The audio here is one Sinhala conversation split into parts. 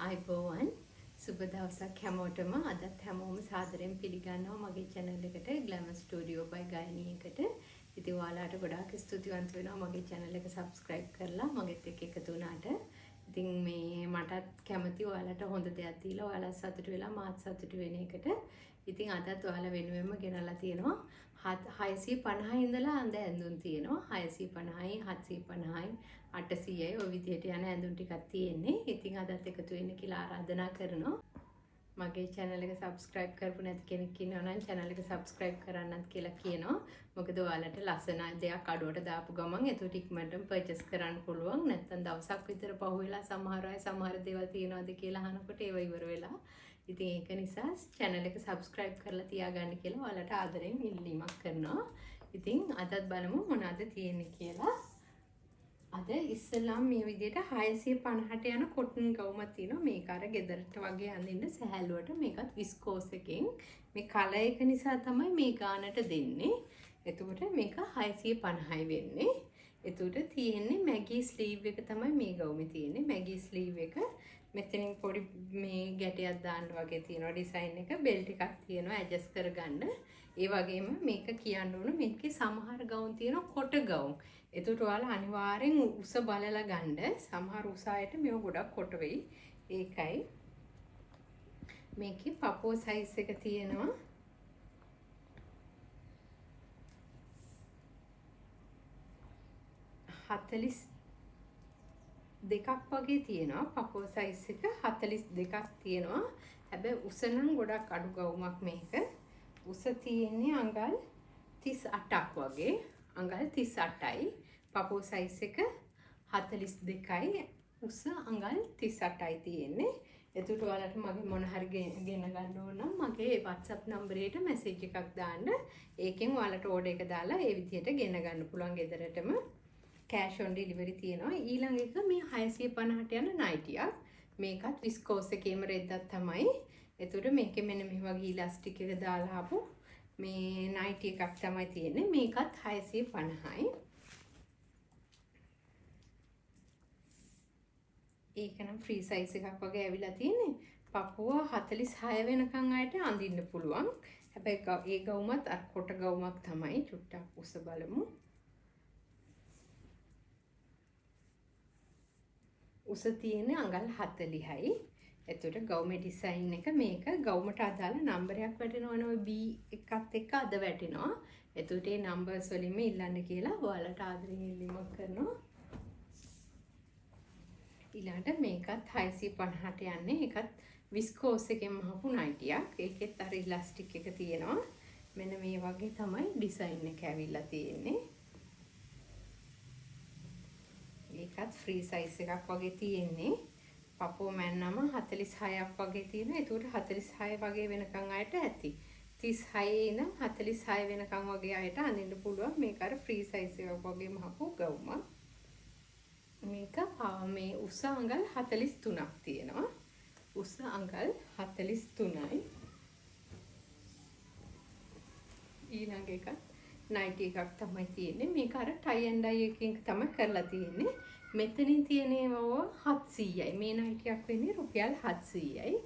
අයිබෝවන් සුබ දවසක් හැමෝටම අදත් හැමෝම සාදරයෙන් පිළිගන්නවා මගේ channel එකට Glamour Studio by ගායනීයකට. ඉතින් ඔයාලට ගොඩාක් ස්තුතිවන්ත වෙනවා මගේ channel එක subscribe කරලා මගෙත් එක්ක එකතු වුණාට. ඉතින් මේ මටත් කැමති ඔයාලට හොඳ දෙයක් දීලා ඔයාලා සතුටු වෙලා මාත් සතුටු වෙන එකට. ඉතින් අදත් ඔයාලා වෙනුවෙන්ම ගෙනල්ලා තියෙනවා 650 ඉඳලා අඳ ඇඳුම් තියෙනවා 650යි 750යි 800යි ඔය විදිහට යන ඇඳුම් ටිකක් තියෙන්නේ. ඉතින් අදත් එකතු වෙන්න කියලා ආරාධනා කරනවා. මගේ channel එක subscribe කරපු නැති කෙනෙක් ඉන්නවා නම් channel එක subscribe කරන්නත් කියලා කියනවා. මොකද ඔයාලට ලස්සන දෙයක් අඩුවට දාපු ගමන් ඒක ටිකමටම purchase කරන්න පුළුවන්. නැත්නම් දවසක් විතර පහුවෙලා සමහර අය සමහර දේවල් තියනවාද කියලා අහනකොට ඒව ඉවර වෙලා. ඉතින් ඒක නිසා channel එක subscribe කරලා තියාගන්න කියලා ඔයාලට ආදරෙන් ඉල්ලීමක් කරනවා. ඉතින් අදත් බලමු මොනවද තියෙන්නේ කියලා. අද ඉස්සෙල්ලාම මේ විදිහට 650ට යන කොටන් ගවුමක් තියෙනවා. මේක අර ගෙදරට වගේ අඳින්න සැහැල්ලුවට මේකත් විස්කෝස් එකෙන් මේ කලර් එක නිසා තමයි මේ ගානට දෙන්නේ. එතකොට මේක 650යි වෙන්නේ. එතකොට තියෙන්නේ මැගී ස්ලීව් එක තමයි මේ ගවුමේ තියෙන්නේ. මැගී ස්ලීව් එක මෙතනින් පොඩි මේ ගැටයක් දාන්න වගේ තියෙනවා ඩිසයින් එක. බෙල්ට් එකක් තියෙනවා ඇඩ්ජස්ට් කරගන්න. ඒ වගේම මේක කියන්න ඕන මේකේ සමහර ගවුම් තියෙනවා කොට ගවුම්. එතකොට ඔයාලා අනිවාර්යෙන් උස බලලා ගන්න. සමහර උස අයට මේව ගොඩක් කොට වෙයි. ඒකයි මේකේ පපෝ සයිස් එක තියෙනවා 42ක් වගේ තියෙනවා. පපෝ සයිස් එක 42ක් තියෙනවා. හැබැයි උස නම් ගොඩක් අඩු ගවුමක් මේක. උස තියෙන්නේ අඟල් 38ක් වගේ. අඟල් 38යි. පපෝ සයිස් එක 42යි. උස අඟල් 38යි තියෙන්නේ. එතකොට ඔයාලට මගේ මොන හරි ගෙන ගන්න ඕන නම් මගේ WhatsApp නම්බරයට මැසේජ් එකක් දාන්න. ඒකෙන් ඔයාලට ඕඩර් එක දාලා ඒ විදිහට ගෙන ගන්න පුළුවන් ගෙදරටම. cash on delivery තියෙනවා. ඊළඟ එක මේ 650ට යන නයිටියක්. මේකත් විස්කෝස් එකේම රෙද්දක් තමයි. එතකොට මේකේ මෙන්න මේ වගේ ඉලාස්ටික් එක දාලා ආපු මේ නයිටි එකක් තමයි තියෙන්නේ. මේකත් 650යි. ඒක නම් ෆ්‍රී සයිස් එකක් වගේ ඇවිල්ලා තියෙන්නේ. පපුව 46 වෙනකන් අයට අඳින්න පුළුවන්. හැබැයි ඒ ගවුමත් අර කොට ගවුමක් තමයි. චුට්ටක් උස බලමු. උස තියෙන්නේ අඟල් 40යි. එතකොට ගවුමේ ඩිසයින් එක මේක ගවුමට අදාළ නම්බරයක් වැටෙනවනේ ඔය B එකත් එක්ක අද වැටෙනවා. එතකොට මේ නම්බර්ස් වලින්ම ඉල්ලන්න කියලා ඔයාලට ආදරෙන් ඉල්ලීමක් කරනවා. ඊළඟට මේකත් 650ට යන්නේ. ඒකත් විස්කෝස් එකෙන් මහපු නයිටියක්. ඒකෙත් අර ඉලාස්ටික් එක තියෙනවා. මෙන්න මේ වගේ තමයි ඩිසයින් එක ඇවිල්ලා තියෙන්නේ. ඒකත් ෆ්‍රී සයිස් එකක් වගේ තියෙන්නේ. පපෝ මැන්නම 46ක් වගේ තියෙනවා. ඒකට 46 වගේ වෙනකන් අයට ඇති. 36 ඉඳන් 46 වෙනකන් වගේ අයට අඳින්න පුළුවන්. මේක අර ෆ්‍රී සයිස් එකක් වගේ මහපු ගවුමක්. මේක මේ උස අඟල් 43ක් තියෙනවා. උස අඟල් 43යි. ඊළඟ එකත් නයිටි එකක් තමයි තියෙන්නේ. මේක අර ටයි ඇන්ඩ් ඩයි එකකින් තමයි කරලා තියෙන්නේ. මෙතනින් තියෙනේවෝ 700යි. මේ නයිටියක් වෙන්නේ රුපියල් 700යි.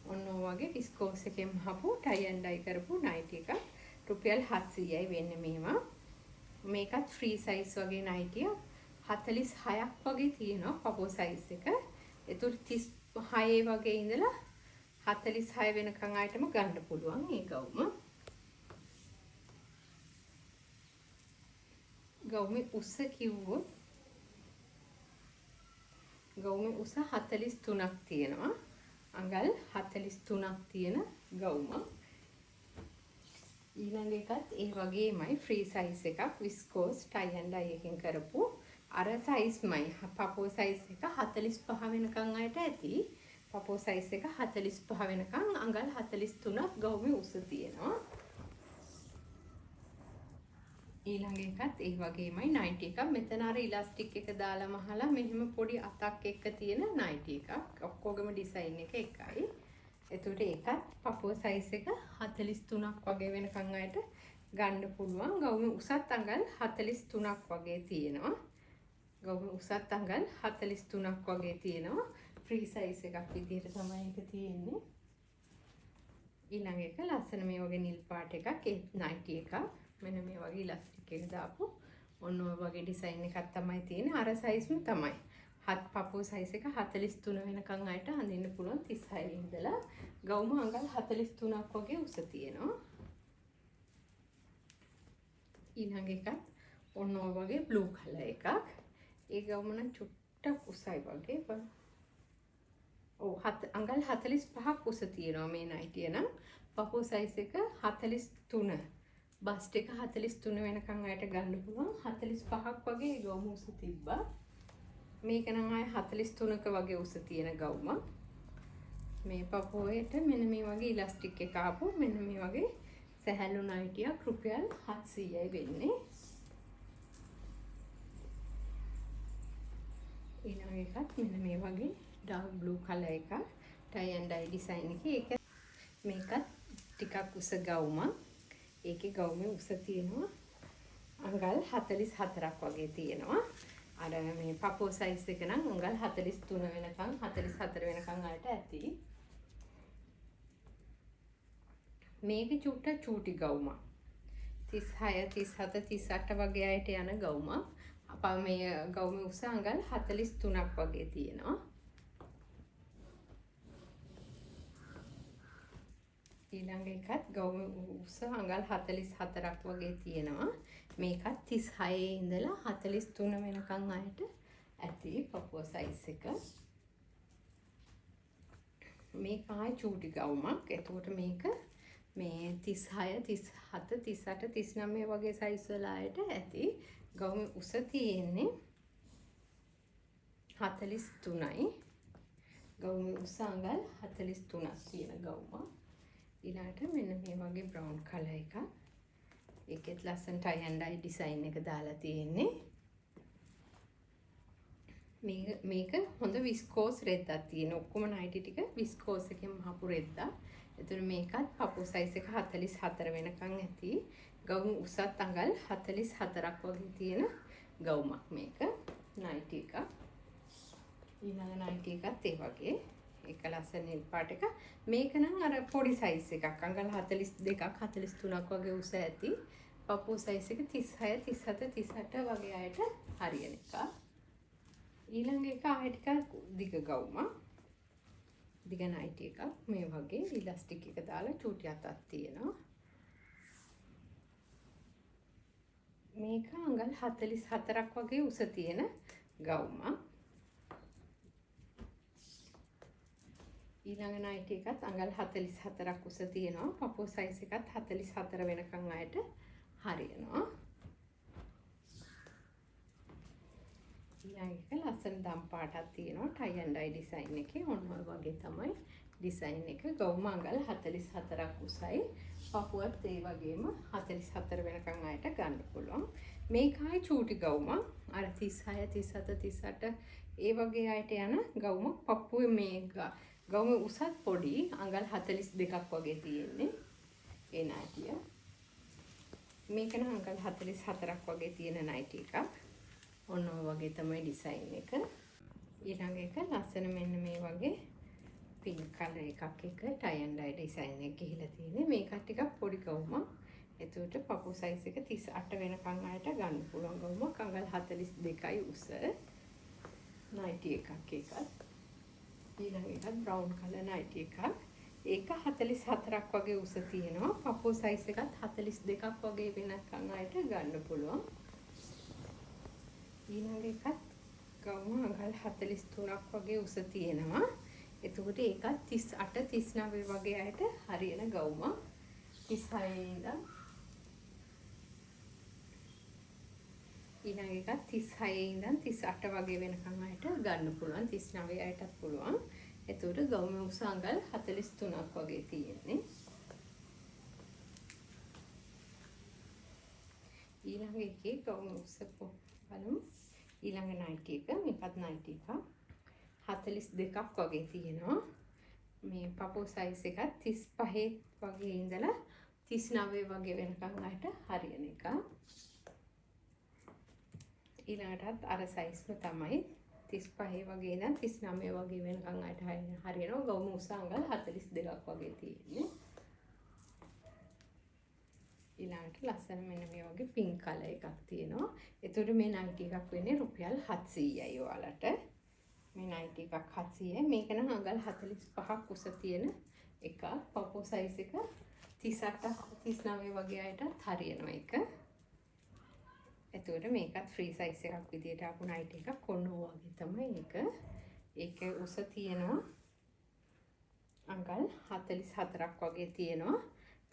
ඔන්න වගේ විස්කෝස් එකෙන් මහපු ටයි ඇන්ඩ් ඩයි කරපු නයිටි එකක් රුපියල් 700යි වෙන්නේ මේවා. මේකත් ෆ්‍රී සයිස් වගේ නයිටියක් 46ක් වගේ තියෙනවා පපෝ සයිස් එක. ඒතර 36 වගේ ඉඳලා 46 වෙනකන් ආයතම ගන්න පුළුවන් මේ ගවුම. ගවුමේ උස කිව්වොත් ගවුමේ උස 43ක් තියෙනවා. අඟල් 43ක් තියෙන ගවුම. ඊළඟ එකත් ඒ වගේමයි ෆ්‍රී සයිස් එකක් විස්කෝස් ටයි ඇන්ඩ් ඩයි එකකින් කරපු අර සයිස්මයි. පපෝ සයිස් එක 45 වෙනකන් අයට ඇති. පපෝ සයිස් එක 45 වෙනකන් අඟල් 43ක් ගවුමේ උස තියෙනවා. ඊළඟ එකත් ඒ වගේමයි නයිටි එකක්. මෙතන අර ඉලාස්ටික් එක දාලා මහලා මෙහෙම පොඩි අතක් එක්ක තියෙන නයිටි එකක්. ඔක්කොගම ඩිසයින් එක එකයි. එතකොට ඒකත් පපෝ සයිස් එක 43ක් වගේ වෙනකන් අයට ගන්න පුළුවන්. ගවුමේ උසත් අඟල් 43ක් වගේ තියෙනවා. ගවුමේ උසත් අඟල් 43ක් වගේ තියෙනවා. ෆ්‍රී සයිස් එකක් විදිහට තමයි ඒක තියෙන්නේ. ඊළඟ එක ලස්සන මේ වගේ නිල් පාට එකක් ඒ නයිටි එකක්. මෙන්න මේ වගේ ඉලාස්ටික් එක දාපු ඔන්න ඔය වගේ ඩිසයින් එකක් තමයි තියෙන්නේ. අර සයිස්ම තමයි. හත් පපුව සයිස් එක 43 වෙනකන් අයට අඳින්න පුළුවන් 36 ඉඳලා ගවුම අඟල් 43ක් වගේ උස තියෙනවා. ඊළඟ එකත් ඔන්න ඔය වගේ බ්ලූ කලර් එකක්. ඒ ගවුම නම් චුට්ටක් උසයි වගේ. ඔව් අඟල් 45ක් උස තියෙනවා මේ නයිටිය නම්. පපුව සයිස් එක 43. බස්ට් එක 43 වෙනකන් අයට ගන්න පුළුවන්. 45ක් වගේ ගවුම උස තිබ්බා. මේක නම් ආයේ 43ක වගේ උස තියෙන ගවුමක්. මේ පපුවේට මෙන්න මේ වගේ ඉලාස්ටික් එක ආපු මෙන්න මේ වගේ සැහැල්ලු නයිටියක් රුපියල් 700යි වෙන්නේ. ඊළඟ එකත් මෙන්න මේ වගේ ඩාර්ක් බ්ලූ කලර් එකක් ටයි ඇන්ඩ් ඩයි ඩිසයින් එකේ. ඒක මේකත් ටිකක් උස ගවුමක්. ඒකේ ගවුමේ උස තියෙනවා අඟල් 44ක් වගේ තියෙනවා. අර මේ පපුව සයිස් එක නම් අඟල් 43 වෙනකන් 44 වෙනකන් අයට ඇති. මේක චූටි ගවුමක්. 36 37 38 වගේ අයට යන ගවුමක්. අප මේ ගවුමේ උස අඟල් 43ක් වගේ තියෙනවා. ඊළඟ එකත් ගවුමේ උස අඟල් 44ක් වගේ තියෙනවා. මේකත් 36 ඉඳලා 43 වෙනකන් අයට ඇති පපුව සයිස් එක. මේක ආයි චූටි ගවුමක්. එතකොට මේක මේ 36 37 38 39 වගේ සයිස් වල අයට ඇති. ගවුමේ උස තියෙන්නේ 43යි. ගවුමේ උස අඟල් 43ක් තියෙන ගවුමක්. ඊළඟට මෙන්න මේ වගේ බ්‍රවුන් කලර් එකක්. ඒකෙත් ලස්සන ටයි ඇන්ඩ් ඩයි ඩිසයින් එක දාලා තියෙන්නේ. මේක හොඳ විස්කෝස් රෙද්දක් තියෙන. ඔක්කොම නයිටි ටික විස්කෝස් එකෙන් මහපු රෙද්දක්. එතකොට මේකත් පපුව සයිස් එක 44 වෙනකන් ඇති. ගවුම උසත් අඟල් 44ක් වගේ තියෙන ගවුමක් මේක. නයිටි එකක්. ඊළඟ නයිටි එකත් ඒ වගේ. ඒක ලස්සන නිල් පාට එක. මේක නම් අර පොඩි සයිස් එකක්. අඟල් 42ක් 43ක් වගේ උස ඇති. පපුව සයිස් එක 36 37 38 වගේ අයට හරියන එක. ඊළඟ එක ආයෙ ටිකක් දිග ගවුමක්. දිග නයිටි එකක්. මේ වගේ ඉලාස්ටික් එක දාලා චූටි අතක් තියෙනවා. මේක අඟල් 44ක් වගේ උස තියෙන ගවුමක්. ඊළඟ නයිටි එකත් අඟල් 44ක් උස තියෙනවා. පපුව සයිස් එකත් 44 වෙනකන් අයට හරියනවා. ඊළඟ එක ලස්සන දම් පාටක් තියෙනවා. ටයි ඇන්ඩ් ඩයි ඩිසයින් එකේ ඔන්න ඔය වගේ තමයි ඩිසයින් එක. ගවුම අඟල් 44ක් උසයි. පපුවත් ඒ වගේම 44 වෙනකන් අයට ගන්න පුළුවන්. මේක ආයි චූටි ගවුමක්. අර 36 37 38 ඒ වගේ අයට යන ගවුමක්. පපුවේ මේ ගවුමේ උසත් පොඩි අඟල් 42ක් වගේ තියෙන්නේ. ඒ නයිටිය. මේක නම් අඟල් 44ක් වගේ තියෙන නයිටි එකක්. ඔන්න ඔය වගේ තමයි ඩිසයින් එක. ඊළඟ එක ලස්සන මෙන්න මේ වගේ පින්ක් කලර් එකක් එක ටයි ඇන්ඩ් ඩයි ඩිසයින් එක ගිහිලා තියෙන්නේ. මේකත් ටිකක් පොඩි ගවුමක්. එතකොට පපුව සයිස් එක 38 වෙනකන් අයට ගන්න පුළුවන් ගවුමක්. අඟල් 42යි උස. නයිටි එකක් ඒකත්. ඊළඟ එකත් බ්‍රවුන් කලර් නයිටි එකක්. ඒක 44ක් වගේ උස තියෙනවා. පපුව සයිස් එකත් 42ක් වගේ වෙනකන් අයට ගන්න පුළුවන්. ඊළඟ එකත් ගවුම අඟල් 43ක් වගේ උස තියෙනවා. එතකොට ඒකත් 38 39 වගේ අයට හරියන ගවුමක්. 36 ඉඳන් ඊළඟ එකත් 36 ඉඳන් 38 වගේ වෙනකන් අයට ගන්න පුළුවන්. 39 අයටත් පුළුවන්. එතකොට ගවුමේ උස අඟල් 43ක් වගේ තියෙන්නේ. ඊළඟ එකේ ගවුමේ උස බලමු. ඊළඟ නයිටි එක මේකත් නයිටි එකක් 42ක් වගේ තියෙනවා. මේ පපුව සයිස් එකත් 35 වගේ ඉඳලා 39 වගේ වෙනකන් අයට හරියන එක. ඊළඟටත් අර සයිස්ම තමයි 35 වගේ ඉඳන් 39 වගේ වෙනකන් අයට හරියනවා. ගවුම උස අඟල් 42ක් වගේ තියෙන්නේ. ඊළඟට ලස්සන මෙන්න මේ වගේ පින්ක් කලර් එකක් තියෙනවා. ඒතකොට මේ නයිටි එකක් වෙන්නේ රුපියල් 700යි ඔයාලට. මේ නයිටි එකක් 700යි. මේක නම් අඟල් 45ක් උස තියෙන එකක්. පපෝ සයිස් එක 38 39 වගේ අයටත් හරියනවා එක. එතකොට මේකත් ෆ්‍රී සයිස් එකක් විදියට ආපු නයිටි එකක් ඔන්න වගේ තමයි ඒක. ඒකේ උස තියෙනවා අඟල් 44ක් වගේ තියෙනවා.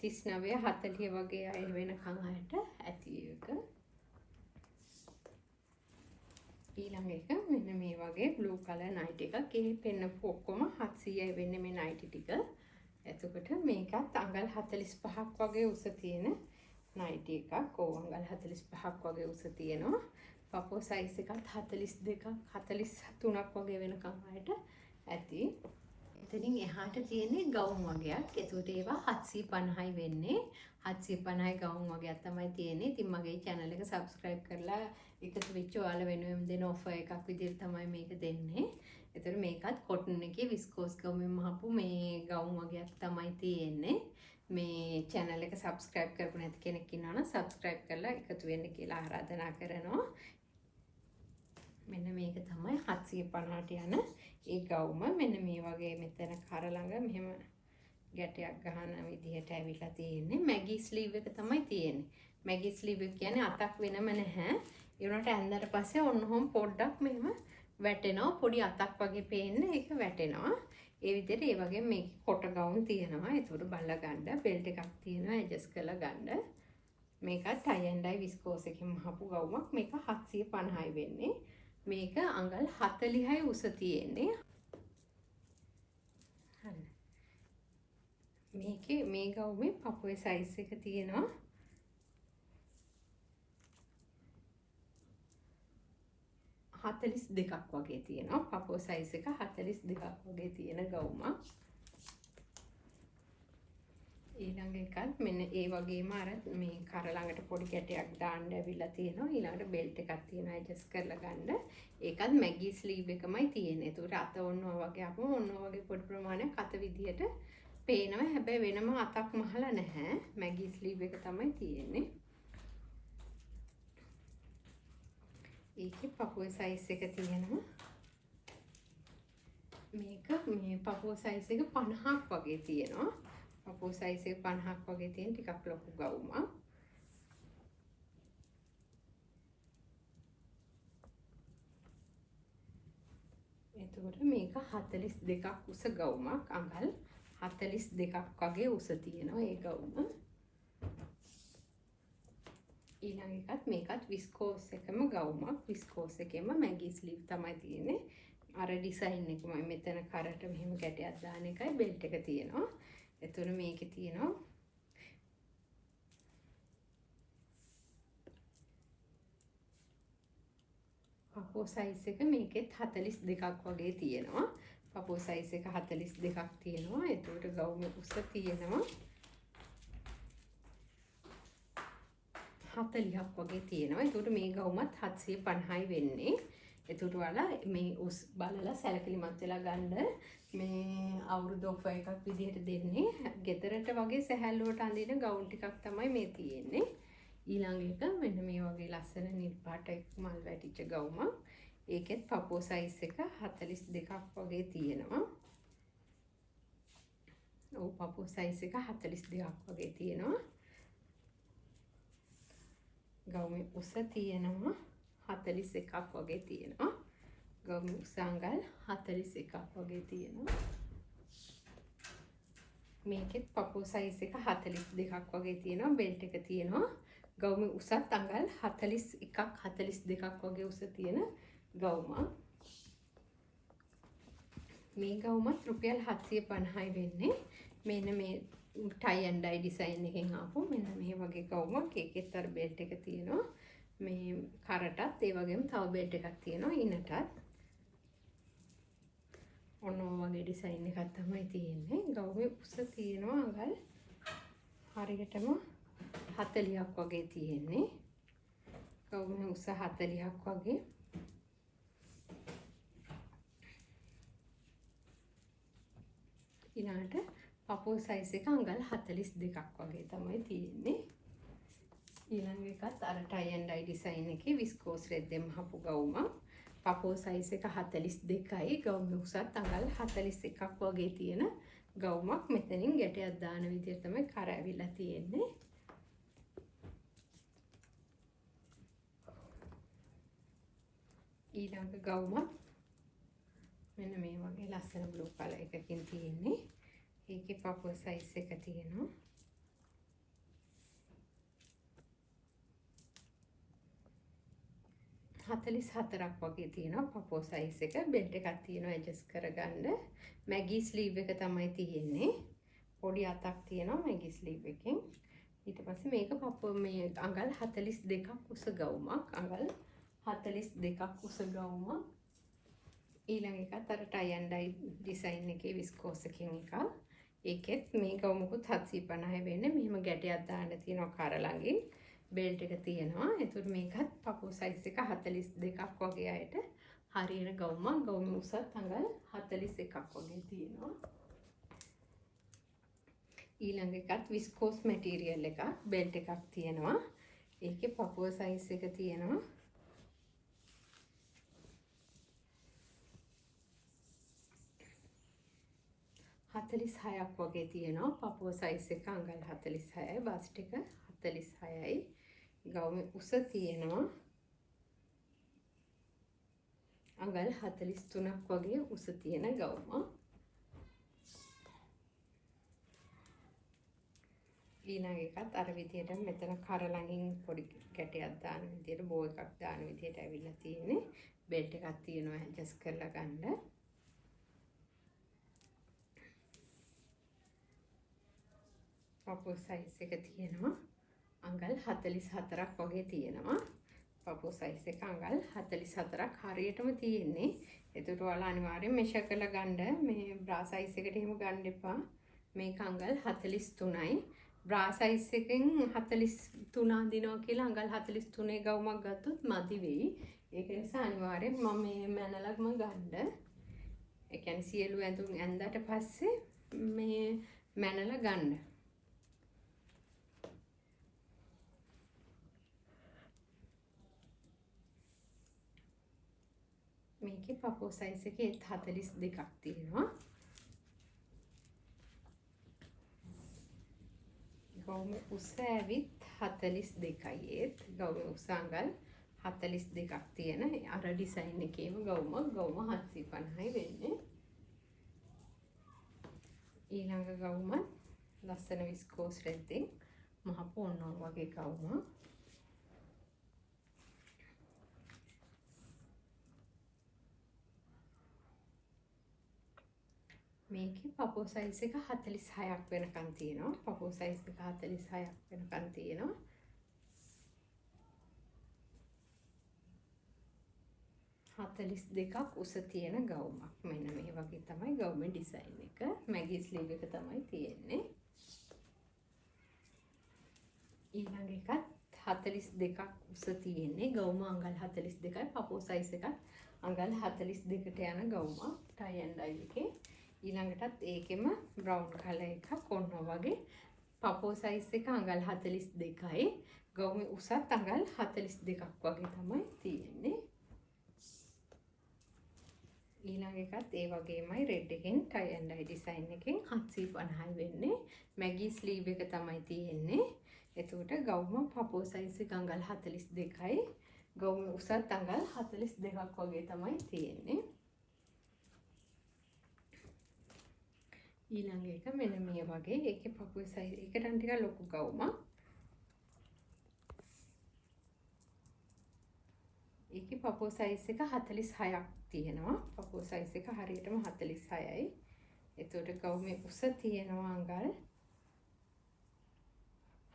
39 40 වගේ අය වෙනකන් අයට ඇති එක. ඊළඟ එක මෙන්න මේ වගේ බ්ලූ කලර් නයිටි එකක්. ඒ පෙන්නපු ඔක්කොම 700යි වෙන්නේ මේ නයිටි ටික. එතකොට මේකත් අඟල් 45ක් වගේ උස තියෙන නයිටි එකක්. ඕ අඟල් 45ක් වගේ උස තියෙනවා. පපෝ සයිස් එකත් 42ක් 43ක් වගේ වෙනකන් අයට ඇති. එතනින් එහාට තියෙන්නේ ගවුම් වගේක්. ඒකට ඒවා 750යි වෙන්නේ. 750යි ගවුම් වගේක් තමයි තියෙන්නේ. ඉතින් මගේ channel එක subscribe කරලා එකතු වෙච්ච ඔයාලා වෙනුවෙන් දෙන offer එකක් විදිහට තමයි මේක දෙන්නේ. ඒතර මේකත් cotton එකේ viscose ගවුමෙන් මහපු මේ ගවුම් වගේක් තමයි තියෙන්නේ. මේ channel එක subscribe කරපු නැති කෙනෙක් ඉන්නවා නම් subscribe කරලා එකතු වෙන්න කියලා ආරාධනා කරනවා. මෙන්න මේක තමයි 750ට යන ඒ ගවුම. මෙන්න මේ වගේ මෙතන කර ළඟ මෙහෙම ගැටයක් ගහන විදිහට ඇවිල්ලා තියෙන්නේ. මැගි ස්ලීව් එක තමයි තියෙන්නේ. මැගි ස්ලීව් එක කියන්නේ අතක් වෙනම නැහැ. ඒ වුණාට ඇඳලා පස්සේ ඔන්නෝම පොඩ්ඩක් මෙහෙම වැටෙනවා. පොඩි අතක් වගේ පේන්නේ ඒක වැටෙනවා. ඒ විදිහට ඒ වගේ මේක කොට ගවුම් තියෙනවා. ඒකට බලලා ගන්න බෙල්ට් එකක් තියෙනවා ඇඩ්ජස්ට් කරලා ගන්න. මේක tie and dye viscose එකෙන් මහපු ගවුමක්. මේක 750යි වෙන්නේ. මේක අඟල් 40යි උස තියෙන්නේ. හරි. මේකේ මේ ගවුමේ පපුවේ සයිස් එක තියෙනවා 42ක් වගේ තියෙනවා. පපුව සයිස් එක 42ක් වගේ තියෙන ගවුමක්. ඊළඟ එකත් මෙන්න ඒ වගේම අර මේ කර ළඟට පොඩි කැටයක් දාන්න ඇවිල්ලා තියෙනවා. ඊළඟට බෙල්ට් එකක් තියෙනවා ඇඩ්ජස්ට් කරලා ගන්න. ඒකත් මැගි ස්ලීව් එකමයි තියෙන්නේ. ඒකට අත ඔන්නවා වගේ අපම ඔන්නවා වගේ පොඩි ප්‍රමාණයක් අත විදියට පේනවා. හැබැයි වෙනම අතක් මහලා නැහැ. මැගි ස්ලීව් එක තමයි තියෙන්නේ. ඒකේ පපුවේ සයිස් එක තියෙනවා. මේක මේ පපුව සයිස් එක 50ක් වගේ තියෙනවා. පපුව සයිස් එක 50ක් වගේ තියෙන ටිකක් ලොකු ගවුමක්. එතකොට මේක 42ක් උස ගවුමක්. අඟල් 42ක් වගේ උස තියෙනවා ඒ ගවුම. ඊළඟ එකත් මේකත් විස්කෝස් එකම ගවුමක්. විස්කෝස් එකෙම මැගි ස්ලීව් තමයි තියෙන්නේ. අර ඩිසයින් එකමයි මෙතන කරට මෙහෙම ගැටයක් දාන එකයි බෙල්ට් එක තියෙනවා. එතකොට මේකේ තියෙනවා පපුව සයිස් එක මේකෙත් 42ක් වගේ තියෙනවා. පපුව සයිස් එක 42ක් තියෙනවා. එතකොට ගවුමේ උස තියෙනවා 40ක් වගේ තියෙනවා. එතකොට මේ ගවුමත් 750යි වෙන්නේ. එතකොට ඔයාලා මේ උස් බලලා සැලකිලිමත් වෙලා ගන්න. මේ අවුරුදු ඔෆර් එකක් විදිහට දෙන්නේ. ගෙදරට වගේ සැහැල්ලුවට අඳින ගවුම් ටිකක් තමයි මේ තියෙන්නේ. ඊළඟ එක මෙන්න මේ වගේ ලස්සන නිල් පාට මල් වැටිච්ච ගවුමක්. ඒකෙත් පපුව සයිස් එක 42ක් වගේ තියෙනවා. ඔව් පපුව සයිස් එක 42ක් වගේ තියෙනවා. ගවුමේ උස තියෙනවා 41ක් වගේ තියෙනවා. ගවුමේ උස අඟල් 41ක් වගේ තියෙනවා. මේකෙත් පපුව සයිස් එක 42ක් වගේ තියෙනවා. බෙල්ට් එක තියෙනවා. ගවුමේ උසත් අඟල් 41ක් 42ක් වගේ උස තියෙන ගවුමක්. මේ ගවුමත් රුපියල් 750යි වෙන්නේ. මෙන්න මේ tie and dye design එකෙන් ආපු මෙන්න මේ වගේ ගවුමක්. ඒකෙත් අර බෙල්ට් එක තියෙනවා. මේ කරටත් ඒ වගේම තව බෙල්ට් එකක් තියෙනවා ඉන්නටත්. ඔන්න වගේ ඩිසයින් එකක් තමයි තියෙන්නේ. ගවුමේ උස තියෙනවා අඟල් හරියටම 40ක් වගේ තියෙන්නේ. ගවුමේ උස 40ක් වගේ. ඊළඟට පපුව සයිස් එක අඟල් 42ක් වගේ තමයි තියෙන්නේ. ඊළඟ එකත් අර ටයි ඇන්ඩ් ඩයි ඩිසයින් එකේ විස්කෝස් රෙද්දෙන් මහපු ගවුමක්. පපුව සයිස් එක 42යි. ගවුමේ උසත් අඟල් 41ක් වගේ තියෙන ගවුමක්. මෙතනින් ගැටයක් දාන විදිහට තමයි කර ඇවිල්ලා තියෙන්නේ. ඊළඟ ගවුමක් මෙන්න මේ වගේ ලස්සන බ්ලූ කලර් එකකින් තියෙන්නේ. ඒකේ පපුව සයිස් එක තියෙනවා 44ක් වගේ තියෙනවා පපුව සයිස් එක. බෙල්ට් එකක් තියෙනවා ඇඩ්ජස්ට් කරගන්න. මැගී ස්ලීව් එක තමයි තියෙන්නේ. පොඩි අතක් තියෙනවා මැගී ස්ලීව් එකෙන්. ඊට පස්සේ මේක පපුව මේ අඟල් 42ක් උස ගවුමක්. අඟල් 42ක් උස ගවුමක්. ඊළඟ එකත් අර ටයි ඇන්ඩ් ඩයි ඩිසයින් එකේ විස්කෝස් එකකින් එකක්. ඒකෙත් මේ ගවුමකුත් 750 වෙන්නේ. මෙහෙම ගැටයක් දාන්න තියෙනවා කර ළඟින්. බෙල්ට් එක තියෙනවා. ඒතකොට මේකත් පපුව සයිස් එක 42ක් වගේ අයට හරියන ගවුමක්. ගවුමේ උසත් අඟල් 41ක් වගේ තියෙනවා. ඊළඟ එකත් විස්කෝස් මැටීරියල් එකක්. බෙල්ට් එකක් තියෙනවා. ඒකේ පපුව සයිස් එක තියෙනවා 46ක් වගේ තියෙනවා. පපුව සයිස් එක අඟල් 46යි. බස්ට් එක 46යි. ගවුමේ උස තියෙනවා අඟල් 43ක් වගේ උස තියෙන ගවුමක්. ඊළඟ එකත් අර විදිහට මෙතන කර ළඟින් පොඩි ගැටයක් දාන විදිහට බෝ එකක් දාන විදිහට ඇවිල්ලා තියෙන්නේ. බෙල්ට් එකක් තියෙනවා ඇඩ්ජස්ට් කරලා ගන්න. පපුව සයිස් එක තියෙනවා අඟල් 44ක් වගේ තියෙනවා. පපුව සයිස් එක අඟල් 44ක් හරියටම තියෙන්නේ. ඒකට ඔයාලා අනිවාර්යෙන් මෙෂර් කරලා ගන්න. මේ බ්‍රා සයිස් එකට එහෙම ගන්න එපා. මේක අඟල් 43යි. බ්‍රා සයිස් එකෙන් 43 අඳිනවා කියලා අඟල් 43 ගවුමක් ගත්තොත් මදි වෙයි. ඒක නිසා අනිවාර්යෙන් මම මේ මැනලක්ම ගන්න. ඒ කියන්නේ සියලු ඇඳුම් ඇඳලා පස්සේ මේ මැනල ගන්න. මේකේ පපුව සයිස් එකේ 42ක් තියෙනවා. ගවුමේ උස ඇවිත් 42යි. ඒත් ගවුමේ උස අඟල් 42ක් තියෙන අර ඩිසයින් එකේම ගවුම 750යි වෙන්නේ. ඊළඟ ගවුම ලස්සන විස්කෝස් රෙද්දෙන් මහ පොන්නෝ වගේ ගවුමක්. මේකේ පපුව සයිස් එක 46ක් වෙනකන් තියෙනවා. පපුව සයිස් එක 46ක් වෙනකන් තියෙනවා. හතලිස් දෙකක් උස තියෙන ගවුමක්. මෙන්න මේ වගේ තමයි ගවුමේ ඩිසයින් එක. මැගී ස්ලීව් එක තමයි තියෙන්නේ. ඊළඟ එකත් 42ක් උස තියෙන්නේ. ගවුම අඟල් 42යි. පපුව සයිස් එකත් අඟල් 42ට යන ගවුමක්. ටයි ඇන්ඩ් ඩයි එකේ. ඊළඟටත් ඒකෙම බ්‍රවුන් කලර් එකක් ඔන්න වගේ. පපුව සයිස් එක අඟල් 42යි. ගවුමේ උසත් අඟල් 42ක් වගේ තමයි තියෙන්නේ. ඊළඟ එකත් ඒ වගේමයි රෙඩ් එකෙන් ටයි ඇන්ඩ් ඩයි ඩිසයින් එකෙන් 750යි වෙන්නේ. මැගී ස්ලීව් එක තමයි තියෙන්නේ. එතකොට ගවුම පපුව සයිස් එක අඟල් 42යි. ගවුමේ උසත් අඟල් 42ක් වගේ තමයි තියෙන්නේ. ඊළඟ එක මෙන්න මේ වගේ. ඒකේ පපුව සයිස් එකටන් ටිකක් ලොකු ගවුමක්. ඒකේ පපුව සයිස් එක 46ක් තියෙනවා. පපුව සයිස් එක හරියටම 46යි. එතකොට ගවුමේ උස තියෙනවා අඟල්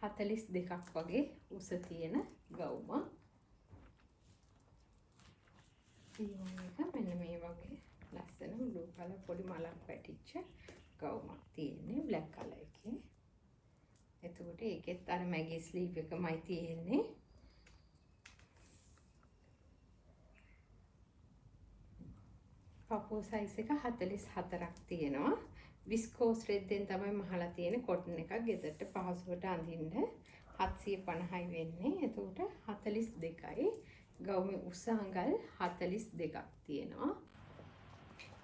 42ක් වගේ උස තියෙන ගවුමක්. ඊළඟ එක මෙන්න මේ වගේ ලස්සන බ්ලූ කලර් පොඩි මලක් වැටිච්ච ගවුමක් තියෙන්නේ බ්ලැක් කලර් එකේ. එතකොට ඒකෙත් අර මැගී ස්ලීව් එකමයි තියෙන්නේ. පපුව සයිස් එක 44ක් තියෙනවා. විස්කෝස් රෙද්දෙන් තමයි මහලා තියෙන කොටන් එකක් ගෙදරට පහසුවට අඳින්න 750යි වෙන්නේ. එතකොට 42යි. ගවුමේ උස අඟල් 42ක් තියෙනවා.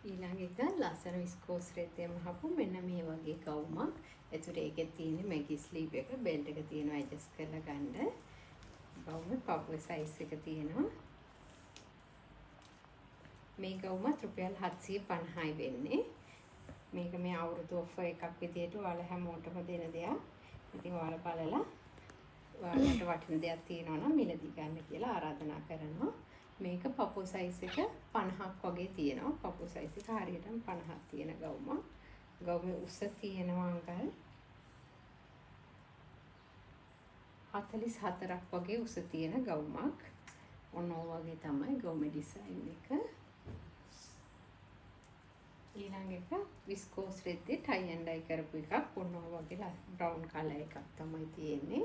ඊළඟ එක ලස්සන විස්කෝස් රෙද්දෙන් මහපු මෙන්න මේ වගේ ගවුමක්. එතකොට ඒකේ තියෙන මැගි ස්ලීව් එක බෙල්ට් එක තියෙනවා ඇඩ්ජස්ට් කරලා ගන්න. ගවුමේ පපුවේ සයිස් එක තියෙනවා. මේ ගවුම රුපියල් 750යි වෙන්නේ. මේක මේ අවුරුදු ඔෆර් එකක් විදියට ඔයාලා හැමෝටම දෙන දෙයක්. ඉතින් ඔයාලා බලලා ඔයාලට වටින දෙයක් තියෙනවා නම් මිලදී ගන්න කියලා ආරාධනා කරනවා. මේක පපුව සයිස් එක 50ක් වගේ තියෙනවා. පපුව සයිස් එක හරියටම 50ක් තියෙන ගවුමක්. ගවුමේ උස තියෙනවා අඟල් 44ක් වගේ උස තියෙන ගවුමක්. ඔන්න වගේ තමයි ගවුමේ ඩිසයින් එක. ඊළඟ එක විස්කෝස් රෙද්දේ ටයි ඇන්ඩ් ඩයි කරපු එකක්. ඔන්න වගේ බ්‍රවුන් කලර් එකක් තමයි තියෙන්නේ.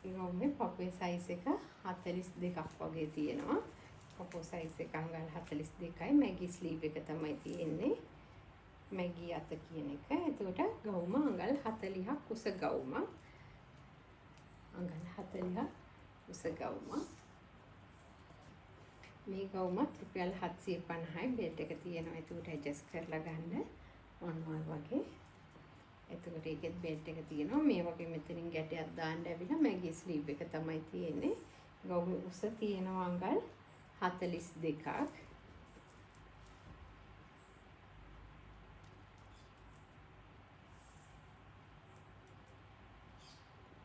ගවුමේ පපුවේ සයිස් එක 42ක් වගේ තියෙනවා. පපුව සයිස් එක අඟල් 42යි. මැගි ස්ලීව් එක තමයි තියෙන්නේ. මැගි අත කියන එක. එතකොට ගවුම අඟල් 40ක් උස ගවුමක්. අඟල් 40ක් උස ගවුමක්. මේ ගවුමත් රුපියල් 750යි. බෙල්ට් එක තියෙනවා. එතකොට ඇඩ්ජස්ට් කරලා ගන්න. ඔන්න වගේ. එතකොට ඒකෙත් බෙල්ට් එක තියෙනවා. මේ වගේ මෙතනින් ගැටයක් දාන්න ඇවිල්ලා මැගි ස්ලීව් එක තමයි තියෙන්නේ. ගවුමේ උස තියෙනවා අඟල් 42ක්.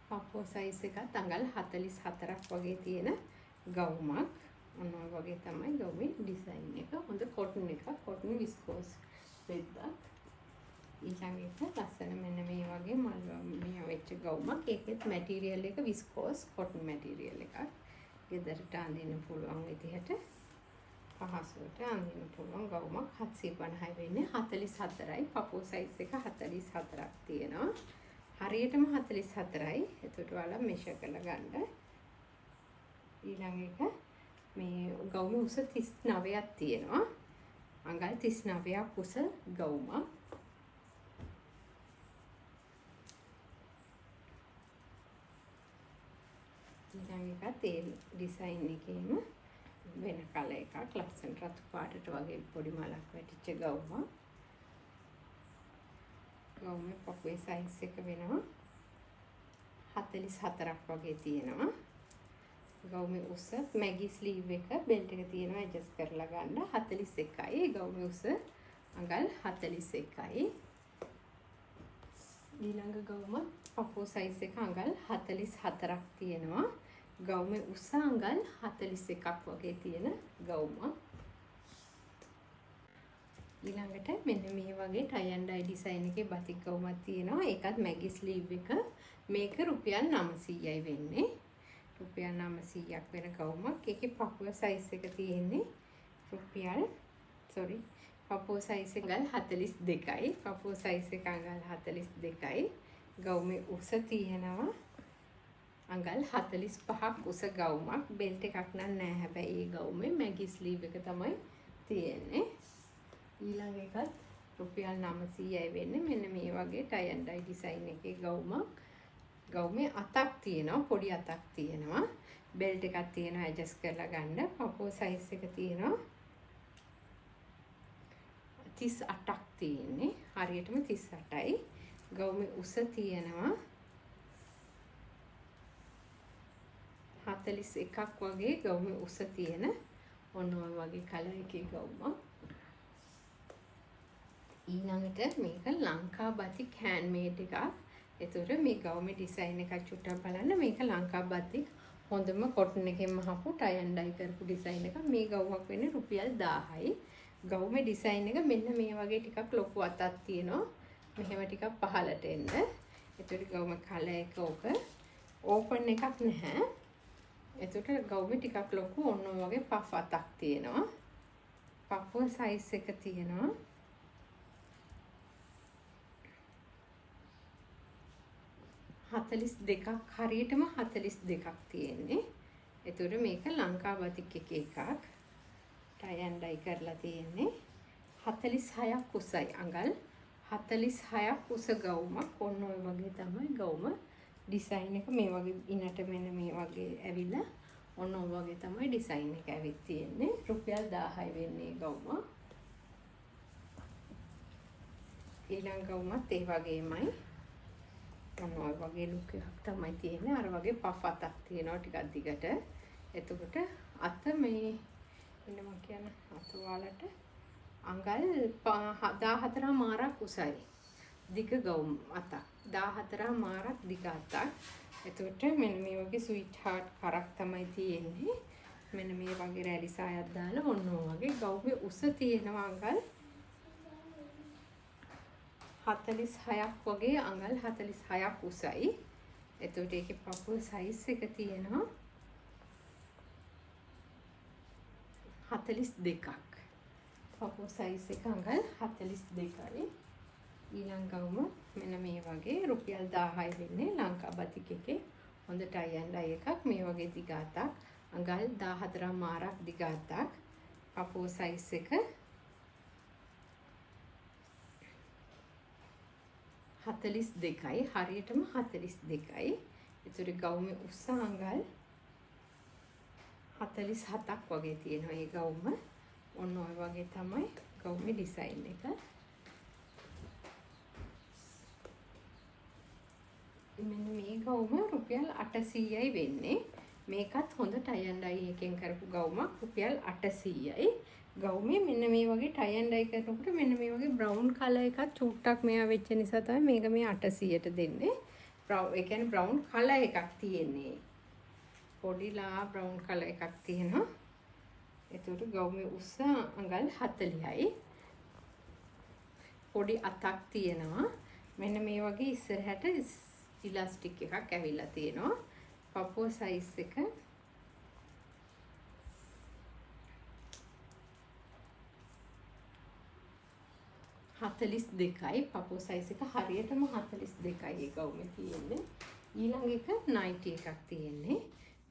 පපුව සයිස් එකත් අඟල් 44ක් වගේ තියෙන ගවුමක්. ඔන්න වගේ තමයි ගවුමේ ඩිසයින් එක. හොඳ කොටන් එකක්. කොටන් විස්කෝස් රෙද්දක්. ඊළඟ එක ලස්සන මෙන්න මේ වගේ මේ වෙච්ච ගවුමක්. ඒකෙත් මැටීරියල් එක විස්කෝස් කොටන් මැටීරියල් එකක්. ගෙදරට අඳින්න පුළුවන් විදිහට පහසුවට අඳින්න පුළුවන් ගවුමක්. 750යි වෙන්නේ. 44යි. පපුව සයිස් එක 44ක් තියෙනවා. හරියටම 44යි. එතකොට ඔයාලා මෙෂර් කරලා ගන්න. ඊළඟ එක මේ ගවුමේ උස 39ක් තියෙනවා. අඟල් 39ක් උස ගවුමක්. ඊළඟ එකත් ඒ ඩිසයින් එකේම වෙන කලර් එකක්. ලස්සන රතු පාටට වගේ පොඩි මලක් වැටිච්ච ගවුමක්. ගවුමේ පපුවේ සයිස් එක වෙනවා 44ක් වගේ තියෙනවා. ගවුමේ උස මැගි ස්ලීව් එක බෙල්ට් එක තියෙනවා ඇඩ්ජස්ට් කරලා ගන්න. 41යි. ගවුමේ උස අඟල් 41යි. ඊළඟ ගවුම පපුව සයිස් එක අඟල් 44ක් තියෙනවා. ගවුමේ උස අඟල් 41ක් වගේ තියෙන ගවුමක්. ඊළඟට මෙන්න මේ වගේ ටයි ඇන්ඩ් ඩයි ඩිසයින් එකේ බතික් ගවුමක් තියෙනවා. ඒකත් මැගි ස්ලීව් එක. මේක රුපියල් 900යි වෙන්නේ. රුපියල් 900ක් වෙන ගවුමක්. ඒකේ පපුව සයිස් එක තියෙන්නේ පපුව සයිස් එක අඟල් 42යි. පපුව සයිස් එක අඟල් 42යි. ගවුමේ උස තියෙනවා අඟල් 45ක් උස ගවුමක්. බෙල්ට් එකක් නෑ. හැබැයි ඒ ගවුමේ මැගි ස්ලීව් එක තමයි තියෙන්නේ. ඊළඟ එකත් රුපියල් 900යි වෙන්නේ. මෙන්න මේ වගේ ටයි ඇන්ඩ් ඩයි ඩිසයින් එකේ ගවුමක්. ගවුමේ අතක් තියෙනවා. පොඩි අතක් තියෙනවා. බෙල්ට් එකක් තියෙනවා ඇඩ්ජස්ට් කරලා ගන්න. පපුව සයිස් එක තියෙනවා 38ක් තියෙන්නේ. හරියටම 38යි. ගවුමේ උස තියෙනවා 41ක් වගේ ගවුමේ උස තියෙන ඔන්න ඔය වගේ කලර් එකේ ගවුමක්. ඊළඟට මේක ලංකා බතික් හෑන්ඩ්මේඩ් එකක්. ඒතර මේ ගවුමේ ඩිසයින් එකක් චුට්ටක් බලන්න. මේක ලංකා බතික් හොඳම කොටන් එකෙන් මහපු ටයි ඇන්ඩ් ඩයි කරපු ඩිසයින් එකක්. මේ ගවුමක් වෙන්නේ රුපියල් 1000යි. ගවුමේ ඩිසයින් එක මෙන්න මේ වගේ ටිකක් ලොකු අතක් තියෙනවා. මෙහෙම ටිකක් පහළට එන්න. ඒතර ගවුමේ කලර් එක ඕක ඕපන් එකක් නැහැ. එතකොට ගවුමේ ටිකක් ලොකු ඔන්න වගේ පෆ් අතක් තියෙනවා. පපුව සයිස් එක තියෙනවා 42ක් හරියටම 42ක් තියෙන්නේ. එතකොට මේක ලංකා බතික් එකේ එකක්. ටයි ඇන්ඩ් ඩයි කරලා තියෙන්නේ 46ක් උසයි. අඟල් 46ක් උස ගවුමක්. ඔන්න ඔය වගේ තමයි ගවුම ඩිසයින් එක. මේ වගේ ඉනට මෙන්න මේ වගේ ඇවිල්ලා ඔන්න ඔය වගේ තමයි ඩිසයින් එක ඇවිත් තියෙන්නේ. රුපියල් 1000යි වෙන්නේ ගවුම. ඊළඟ ගවුමත් ඒ වගේමයි. ඔන්න ඔය වගේ ලුක් එකක් තමයි තියෙන්නේ. අර වගේ පෆ් අතක් තියෙනවා ටිකක් දිගට. එතකොට අත මේ ඉන්න මම කියන අත වලට අඟල් 14 මාරක් උසයි. දිග ගවුම් අතක්. 14 මාරක් දිග අතක්. එතකොට මෙන්න මේ වගේ ස්වීට් හાર્ට් කරක් තමයි තියෙන්නේ. මෙන්න මේ වගේ රැලි සායක් දාලා ඔන්න ඔය වගේ ගවුමේ උස තියෙනවා අඟල් 46ක් වගේ අඟල් 46ක් උසයි. එතකොට ඒකේ පපුව සයිස් එක තියෙනවා 42ක්. පපුව සයිස් එක අඟල් 42යි. ඊළඟ ගවුම මෙන්න මේ වගේ රුපියල් 1000යි වෙන්නේ ලංකා බතික් එකේ. හොඳ ටයි ඇන්ඩ් ඩයි එකක්. මේ වගේ දිග අතක්. අඟල් 14 මාරක් දිග අතක්. පපුව සයිස් එක 42යි. හරියටම 42යි. ඒතර ගවුමේ උස අඟල් 47ක් වගේ තියෙනවා මේ ගවුම. ඔන්න ඔය වගේ තමයි ගවුමේ ඩිසයින් එක. මෙන්න මේ ගවුම රුපියල් 800යි වෙන්නේ. මේකත් හොඳ ටයි ඇන්ඩ් ඩයි එකෙන් කරපු ගවුමක්. රුපියල් 800යි. ගවුමේ මෙන්න මේ වගේ ටයි ඇන්ඩ් ඩයි කරනකොට මෙන්න මේ වගේ බ්‍රවුන් කලර් එකක් චුට්ටක් මෙයා වෙච්ච නිසා තමයි මේක මේ 800ට දෙන්නේ. ඒ කියන්නේ බ්‍රවුන් කලර් එකක් තියෙන්නේ. පොඩිලා බ්‍රවුන් කලර් එකක් තියෙනවා. ඒතකොට ගවුමේ උස අඟල් 40යි. පොඩි අතක් තියෙනවා. මෙන්න මේ වගේ ඉස්සරහට ඉලාස්ටික් එකක් ඇවිල්ලා තියෙනවා. පපුව සයිස් එක 42යි. පපුව සයිස් එක හරියටම 42යි ඒ ගවුමේ තියෙන්නේ. ඊළඟ එක නයිටි එකක් තියෙන්නේ.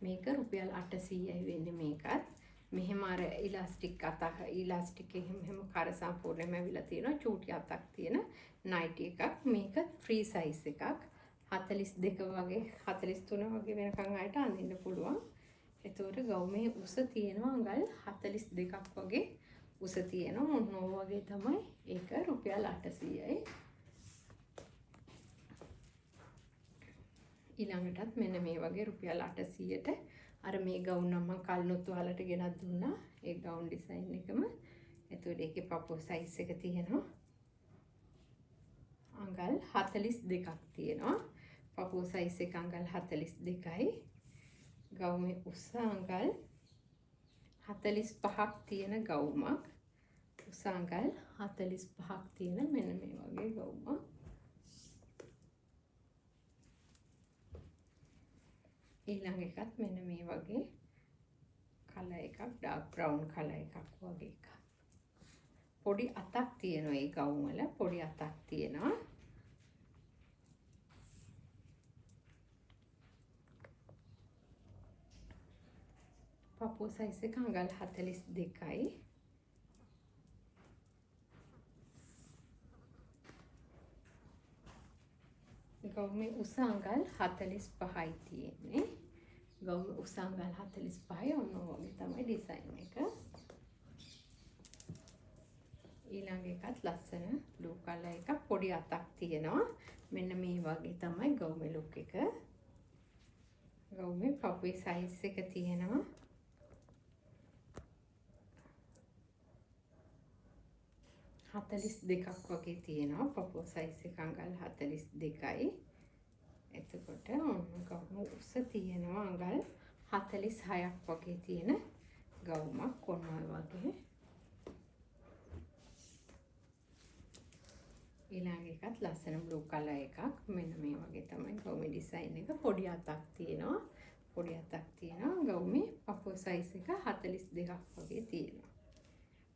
මේක රුපියල් 800යි වෙන්නේ මේකත්. මෙහෙම අර ඉලාස්ටික් අතක් ඉලාස්ටික් එහෙම කර සම්පූර්ණයෙන්ම ඇවිල්ලා තියෙනවා. චූටි අතක් තියෙන නයිටි එකක්. මේක ෆ්‍රී සයිස් එකක්. 42 වගේ 43 වගේ වෙනකන් ආයට අඳින්න පුළුවන්. ඒතකොට ගවුමේ උස තියෙනවා අඟල් 42ක් වගේ උස තියෙනවා. ඔන්න ඔය වගේ තමයි ඒක රුපියල් 800යි. ඊළඟටත් මෙන්න මේ වගේ රුපියල් 800ට අර මේ ගවුම් නම් මම කල්නොත් වලට ගෙනත් දුන්නා. ඒ ගවුම් ඩිසයින් එකම. එතකොට ඒකේ පපුව සයිස් එක තියෙනවා අඟල් 42ක් තියෙනවා. පපුව සයිස් එක අඟල් 42යි. ගවුමේ උස අඟල් 45ක් තියෙන ගවුමක්. උස අඟල් 45ක් තියෙන මෙන්න මේ වගේ ගවුමක්. ඊළඟ එකත් මෙන්න මේ වගේ කලර් එකක් ඩාර්ක් බ්‍රවුන් කලර් එකක් වගේ එකක්. පොඩි අතක් තියෙනවා මේ ගවුම් වල. පොඩි අතක් තියෙනවා. පපුව සයිස් එක අඟල් 42යි. ගවුමේ උස අඟල් 45යි තියෙන්නේ. ගවුමේ උස අඟල් 45යි. ඔන්න ඔය තමයි ඩිසයින් එක. ඊළඟ එකත් ලස්සන බ්ලූ කලර් එකක්. පොඩි අතක් තියෙනවා. මෙන්න මේ වගේ තමයි ගවුමේ ලුක් එක. ගවුමේ පපුවේ සයිස් එක තියෙනවා 42ක් වගේ තියෙනවා. පපුව සයිස් එක අඟල් 42යි. එතකොට ඔන්න ගවුම උස තියෙනවා අඟල් 46ක් වගේ තියෙන ගවුමක්. ඔන්න ඔය වගේ. ඊළඟ එකත් ලස්සන බ්ලූ කලර් එකක්. මෙන්න මේ වගේ තමයි ගවුමේ ඩිසයින් එක. පොඩි අතක් තියෙනවා. පොඩි අතක් තියෙනවා. ගවුමේ පපුව සයිස් එක 42ක් වගේ තියෙනවා.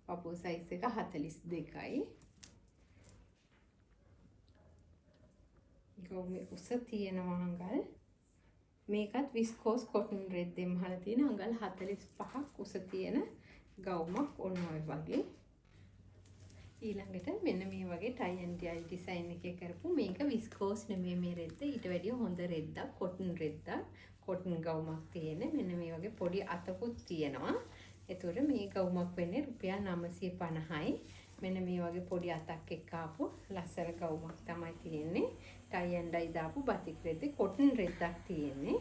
පපුව සයිස් එක 42යි. ගවුමේ උස තියෙනවා අඟල් මේකත් විස්කෝස් කොටන් රෙද්දෙන් මහලා තියෙන අඟල් 45ක් උස තියෙන ගවුමක් ඔන්න ඔය වගේ. ඊළඟට මෙන්න මේ වගේ ටයි ඇන්ඩ් ඩයි ඩිසයින් එකේ කරපු මේක විස්කෝස් නෙමෙයි මේ රෙද්ද ඊට වැඩිය හොඳ රෙද්දක් කොටන් රෙද්දක් කොටන් ගවුමක් තියෙන මෙන්න මේ වගේ පොඩි අතකුත් තියෙනවා. ඒතකොට මේ ගවුමක් වෙන්නේ රුපියල් 950යි. මෙන්න මේ වගේ පොඩි අතක් එක්ක ආපු ලස්සන ගවුමක් තමයි තියෙන්නේ. ටයි ඇන්ඩ් ඩයි දාපු බතික් රෙද්ද කොටන් රෙද්දක් තියෙන්නේ.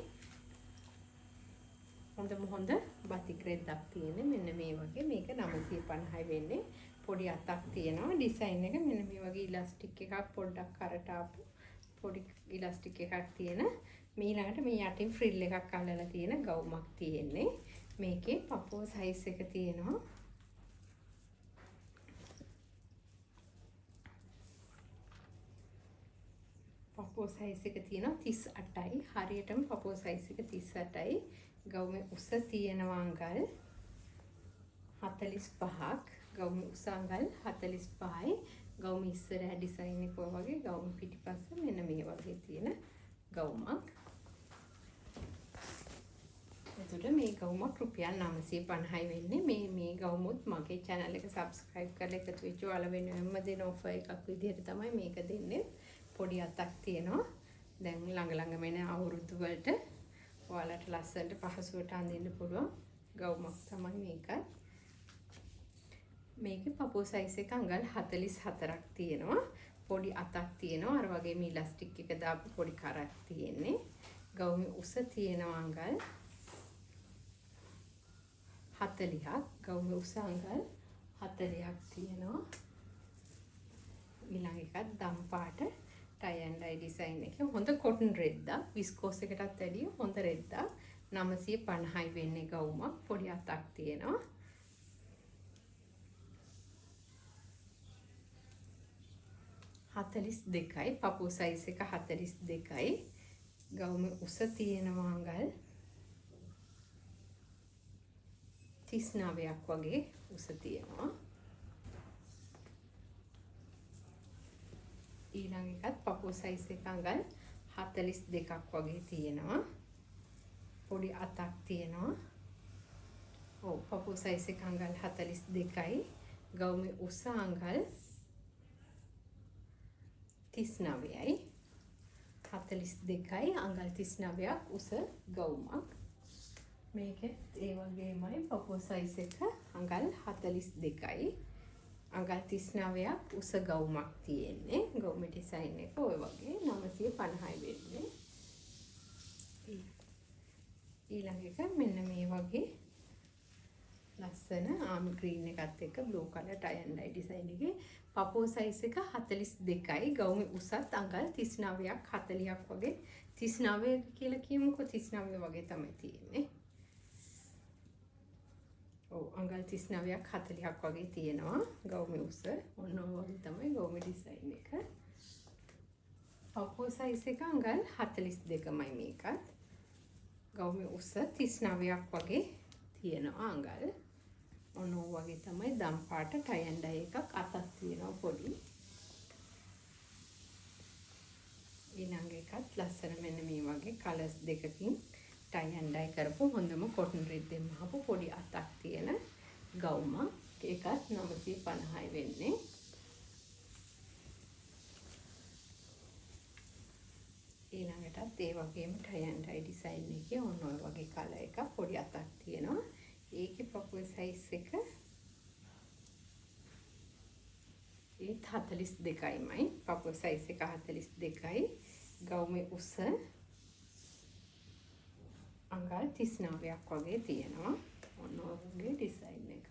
හොඳ බතික් රෙද්දක් තියෙන්නේ. මෙන්න මේ වගේ මේක 950යි වෙන්නේ. පොඩි අතක් තියෙනවා ඩිසයින් එක මෙන්න මේ වගේ ඉලාස්ටික් එකක් පොඩ්ඩක් කරට ආපු පොඩි ඉලාස්ටික් එකක් තියෙන මේ ළඟට මේ යටින් ෆ්‍රිල් එකක් අල්ලලා තියෙන ගවුමක් තියෙන්නේ මේකේ පපුව සයිස් එක තියෙනවා පපුව සයිස් එක තියෙනවා 38යි හරියටම පපුව සයිස් එක 38යි ගවුමේ උස තියෙනවා අඟල් 45ක් ගවුමේ උස අඟල් 45යි ගවුම ඉස්සරහ ඩිසයින් එක වගේ ගවුම පිටිපස්ස මෙන්න මේ වගේ තියෙන ගවුමක්. එතකොට මේ ගවුමක් රුපියල් 950යි වෙන්නේ. මේ ගවුමුත් මගේ channel එක subscribe කරලා එකතු වෙච්ච ඔයාලා වෙනුවෙන්ම දෙන offer එකක් විදිහට තමයි මේක දෙන්නේ. පොඩි අතක් තියෙනවා. දැන් ළඟ මෙන්න අවුරුදු වලට ඔයාලට ලස්සනට පහසුවට අඳින්න පුළුවන් ගවුමක් තමයි මේක. මේකේ පපුව සයිස් එක අඟල් 44ක් තියෙනවා. පොඩි අතක් තියෙනවා. අර වගේම ඉලාස්ටික් එක දාපු පොඩි කරක් තියෙන්නේ. ගවුමේ උස තියෙනවා අඟල් 40ක්. ගවුමේ උස අඟල් 40ක් තියෙනවා. ඊළඟ එකත් දම් පාට ටයි ඇන්ඩ් ඩයි ඩිසයින් එක. හොඳ කොටන් රෙද්දක්. විස්කෝස් එකටත් වැඩිය හොඳ රෙද්දක්. 950යි වෙන්නේ ගවුමක්. පොඩි අතක් තියෙනවා. 42යි පපුව සයිස් එක 42යි ගවුමේ උස තියෙනවා අඟල් 39ක් වගේ උස තියෙනවා ඊළඟ එකත් පපුව සයිස් එක අඟල් 42ක් වගේ තියෙනවා පොඩි අතක් තියෙනවා ඔව් පපුව සයිස් එක අඟල් 42යි ගවුමේ උස අඟල් 39යි 42යි අඟල් 39ක් උස ගවුමක් මේකේ ඒ වගේමයි පපුව සයිස් එක අඟල් 42යි අඟල් 39ක් උස ගවුමක් තියෙන්නේ ගවුමේ ඩිසයින් එක ඔය වගේ 950යි වෙන්නේ ඊළඟ එක මෙන්න මේ වගේ ලස්සන ආම් ග්‍රීන් එකත් එක්ක blue colour tie and dye design එකේ පපුව සයිස් එක 42යි ගවුමේ උසත් අඟල් 39ක් 40ක් වගේ 39 කියලා කියමුකෝ 39 වගේ තමයි තියෙන්නේ. ඔව් අඟල් 39ක් 40ක් වගේ තියෙනවා ගවුමේ උස. ඔන්න ඔය වගේ තමයි ගවුමේ ඩිසයින් එක. පපුව සයිස් එක අඟල් 42මයි මේකත්. ගවුමේ උස 39ක් වගේ තියෙනවා අඟල්. ඔන්න ඔය වගේ තමයි දම් පාට ටයි ඇන්ඩ් ඩයි එකක් අතක් තියෙනවා පොඩි. ඊළඟ එකත් ලස්සන මෙන්න මේ වගේ කලර්ස් දෙකකින් ටයි ඇන්ඩ් ඩයි කරපු හොඳම කොටන් රෙද්දෙන් මහපු පොඩි අතක් තියෙන ගවුමක්. ඒකත් 950යි වෙන්නේ. ඊළඟටත් ඒ වගේම ටයි ඇන්ඩ් ඩයි ඩිසයින් එකේ ඔන්න ඔය වගේ කලර් එකක් පොඩි අතක් තියෙනවා. ඒකේ පපුව සයිස් එක ඒත් 42යිමයි පපුව සයිස් එක 42යි ගවුමේ උස අඟල් 39ක් වගේ තියෙනවා ඔන්න ඔය වගේ ඩිසයින් එක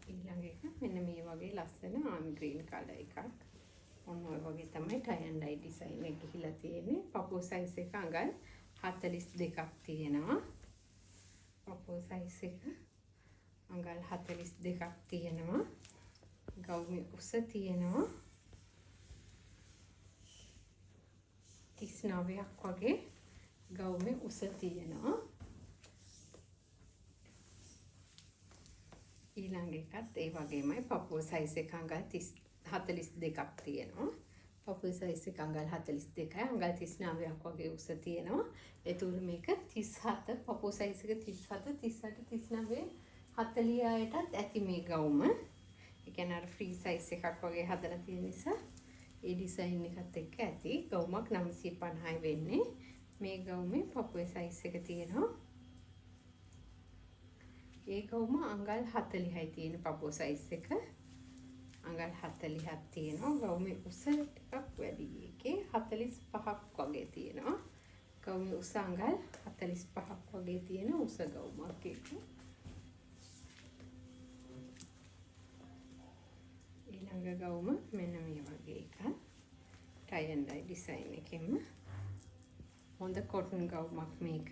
ඊළඟ එක මෙන්න මේ වගේ ලස්සන ආම් ග්‍රීන් කලර් එකක් ඔන්න ඔය වගේ තමයි ටයි ඇන්ඩ් ඩයි ඩිසයින් එක ගිහිලා තියෙන්නේ පපුව සයිස් එක අඟල් 42ක් තියෙනවා පපුව සයිස් එක අඟල් 42ක් තියෙනවා ගවුමේ උස තියෙනවා 39ක් වගේ ගවුමේ උස තියෙනවා ඊළඟ එකත් ඒ වගේමයි පපුව සයිස් එක අඟල් 42ක් තියෙනවා පපුවේ සයිස් එක අඟල් 42යි. අඟල් 39ක් වගේ උස තියෙනවා. ඒතුළු මේක 37 පපුව සයිස් එක 37 38 39 40ටත් ඇති මේ ගවුම. ඒ කියන්නේ අර ෆ්‍රී සයිස් එකක් වගේ හදලා තියෙන නිසා ඒ ඩිසයින් එකත් එක්ක ඇති. ගවුමක් 950යි වෙන්නේ. මේ ගවුමේ පපුවේ සයිස් එක තියෙනවා. ඒ ගවුම අඟල් 40යි තියෙන පපුව සයිස් එක. අඟල් 40ක් තියෙනවා. ගවුමේ උස ටිකක් වැඩි. ඒකේ 45ක් වගේ තියෙනවා. ගවුමේ උස අඟල් 45ක් වගේ තියෙන උස ගවුමක් ඒක. ඊළඟ ගවුම මෙන්න මේ වගේ එකක්. ටයි ඇන්ඩ් ඩයි ඩිසයින් එකෙන්ම හොඳ කොටන් ගවුමක් මේක.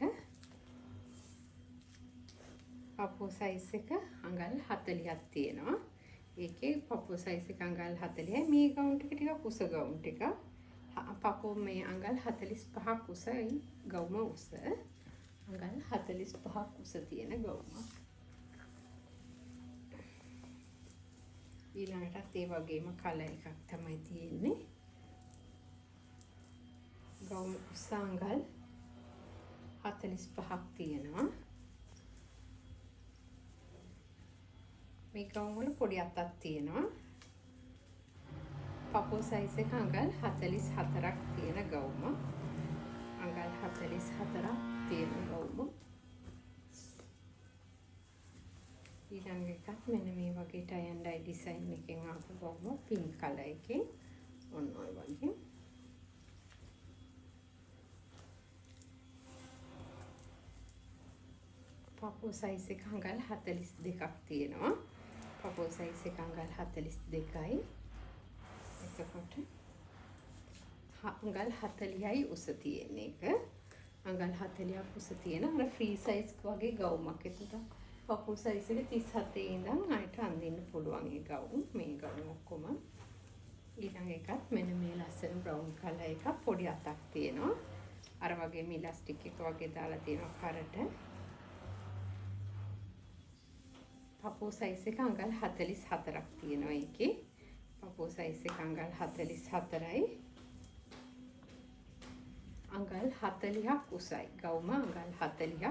පපුව සයිස් එක අඟල් 40ක් තියෙනවා. ඒකේ පපුව සයිස් එක අඟල් 40යි. මේ ගවුම් ටික උස ගවුම් ටික. පපුව මේ අඟල් 45ක් උසයි ගවුම උස. අඟල් 45ක් උස තියෙන ගවුමක්. ඊළඟටත් ඒ වගේම කලර් එකක් තමයි තියෙන්නේ. ගවුම උස අඟල් 45ක් තියෙනවා. මේ ගවුම් වල පොඩි අතක් තියෙනවා. පපුව සයිස් එක අඟල් 44ක් තියෙන ගවුම. අඟල් 44ක් තියෙන ගවුම. ඊළඟ එකත් මෙන්න මේ වගේ ටයි ඇන්ඩ් ඩයි ඩිසයින් එකෙන් ආපු ගවුම පින්ක් කලර් එකේ. ඔන්න ඔය වගේ. පපුව සයිස් එක අඟල් 42ක් තියෙනවා. පපුව සයිස් එක අඟල් 42යි. එතකොට අඟල් 40යි උස තියෙන එක. අඟල් 40ක් උස තියෙන අර ෆ්‍රී සයිස් වගේ ගවුමක්. එතකොට පපුව සයිස් එක 37 ඉඳන් ආයෙත් අඳින්න පුළුවන් ඒ ගවුම්. මේ ගවුම් ඔක්කොම. ඊළඟ එකත් මෙන්න මේ ලස්සන බ්‍රවුන් කලර් එකක් පොඩි අතක් තියෙනවා. අර වගේම ඉලාස්ටික් එක වගේ දාලා තියෙනවා කරට. පපුව සයිස් එක අඟල් 44ක් තියෙනවා ඒකේ. පපුව සයිස් එක අඟල් 44යි. අඟල් 40ක් උසයි. ගවුම අඟල් 40ක්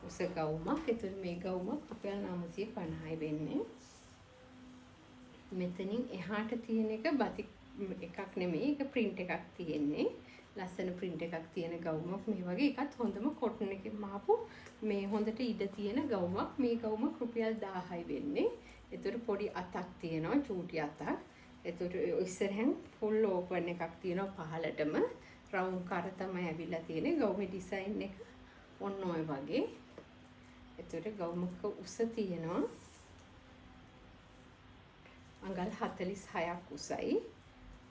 උස ගවුමක්. ඒතර මේ ගවුම රුපියල් 950යි වෙන්නේ. මෙතනින් එහාට තියෙන එක බතික් එකක් නෙමෙයි. ඒක print එකක් තියෙන්නේ. ලස්සන print එකක් තියෙන ගවුමක් මේ වගේ එකත් හොඳම cotton එකෙන් මහපු මේ හොඳට ඉඩ තියෙන ගවුමක්. මේ ගවුම රුපියල් 1000යි වෙන්නේ. ඒතර පොඩි අතක් තියෙනවා චූටි අතක්. ඒතර ඉස්සරහෙන් full open එකක් තියෙනවා පහලටම. round කර තමයි ඇවිල්ලා තියෙන්නේ. ගවුමේ ඩිසයින් එක ඔන්න ඔය වගේ. ඒතර ගවුමක උස තියෙනවා අඟල් 46ක් උසයි.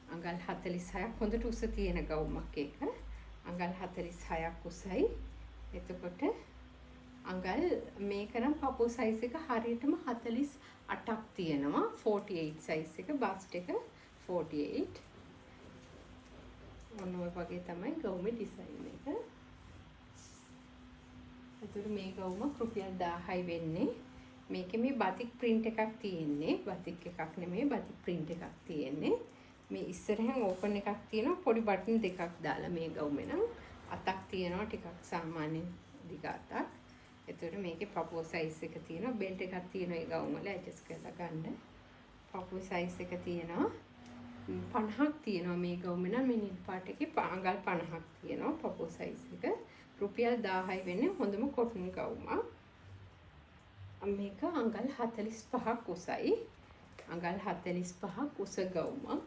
අඟල් 46ක් හොඳට උස තියෙන ගවුමක් ඒක. අඟල් 46ක් උසයි. එතකොට අඟල් මේක නම් පපුව සයිස් එක හරියටම 48ක් තියෙනවා. 48 සයිස් එක බස්ට් එක 48. ඔන්න ඔය වගේ තමයි ගවුමේ ඩිසයින් එක. එතකොට මේ ගවුම රුපියල් 1000යි වෙන්නේ. මේකේ මේ බතික් print එකක් තියෙන්නේ. බතික් එකක් නෙමෙයි බතික් print එකක් තියෙන්නේ. මේ ඉස්සරහෙන් ඕපන් එකක් තියෙනවා පොඩි බටන් දෙකක් දාලා මේ ගවුමේ නම් අතක් තියෙනවා ටිකක් සාමාන්‍ය දිග අතක්. එතකොට මේකේ පපුව සයිස් එක තියෙනවා බෙල්ට් එකක් තියෙනවා ඒ ගවුම වල ඇඩ්ජස්ට් කරලා ගන්න. පපුව සයිස් එක තියෙනවා 50ක් තියෙනවා මේ ගවුමේ නම් මේ නිල් පාට එකේ අඟල් 50ක් තියෙනවා පපුව සයිස් එක. රුපියල් 1000යි වෙන්නේ හොඳම කොටන් ගවුමක්. මේක අඟල් 45ක් උසයි. අඟල් 45ක් උස ගවුමක්.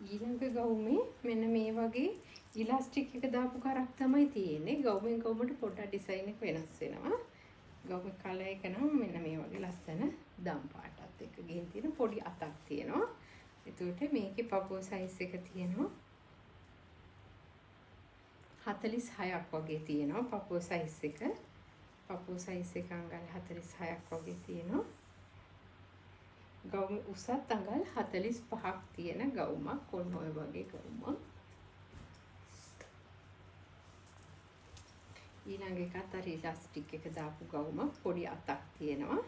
ඊළඟ ගවුමේ මෙන්න මේ වගේ ඉලාස්ටික් එක දාපු කරක් තමයි තියෙන්නේ. ගවුමෙන් ගවුමට පොඩ්ඩක් ඩිසයින් එක වෙනස් වෙනවා. ගවුමේ කලර් එක නම් මෙන්න මේ වගේ ලස්සන දම් පාටත් එක්ක ගිහින් තියෙන පොඩි අතක් තියෙනවා. එතකොට මේකේ පපුව සයිස් එක තියෙනවා 46ක් වගේ තියෙනවා පපුව සයිස් එක. පපුව සයිස් එක අඟල් 46ක් වගේ තියෙනවා. ගවුම උසත් අඟල් 45ක් තියෙන ගවුමක්. ඔන්න ඔය වගේ ගවුමක්. ඊළඟ එකත් අර ඉලාස්ටික් එක දාපු ගවුමක් පොඩි අතක් තියෙනවා.